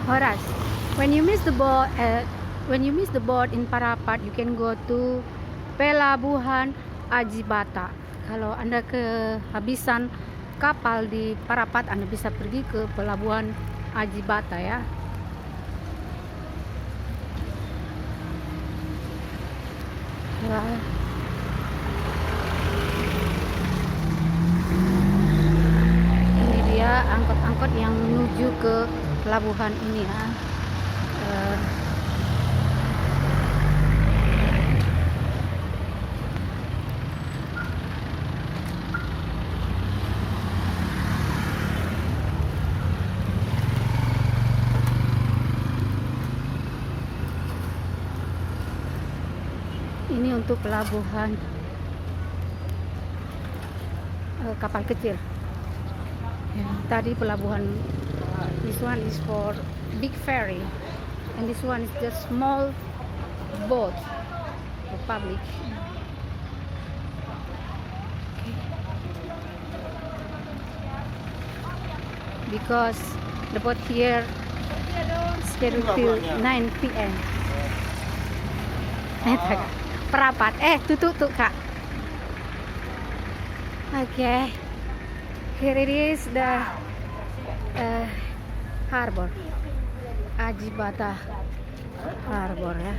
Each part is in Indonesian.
Horas. When you miss the boat in Parapat, you can go to pelabuhan Ajibata. Kalau Anda kehabisan kapal di Parapat, Anda bisa pergi ke pelabuhan Ajibata ya. Wah. Ini dia angkot-angkot yang menuju ke pelabuhan ini ya. Ini untuk pelabuhan kapal kecil. Tadi pelabuhan, this one is for big ferry and this one is just small boat for public. Because the boat here scheduled till 9 p.m. Parapat. Tutup Kak. Okay. Here it is, the harbor. Ajibata Harbour ya.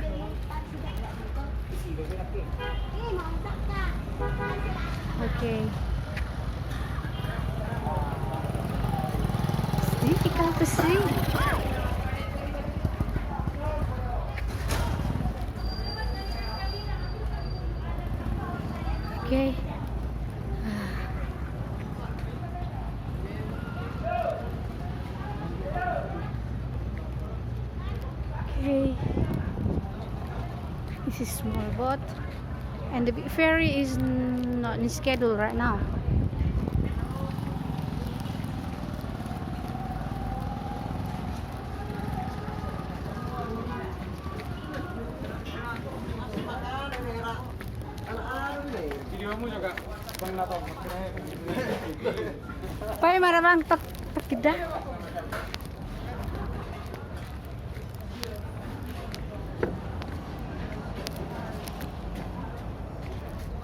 Okay. It's difficult to see. Okay. Okay. This is small boat, and the big ferry is not in schedule right now. Pai marabang tak kita.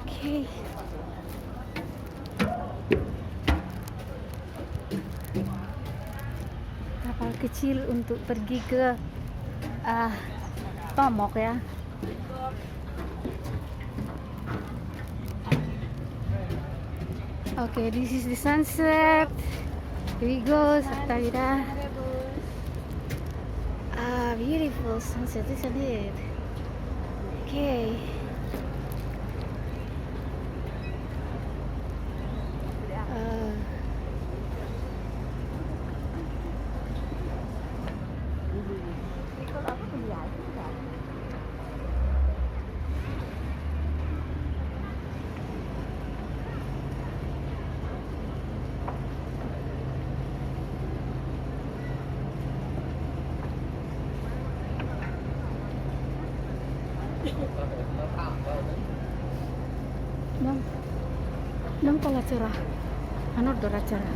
Okay. Kapal kecil untuk pergi ke Tomok ya. Okay, this is the sunset. Here we go, Sattavida. Beautiful sunset, isn't it? Okay. Dong pala cerah. Dora cerah.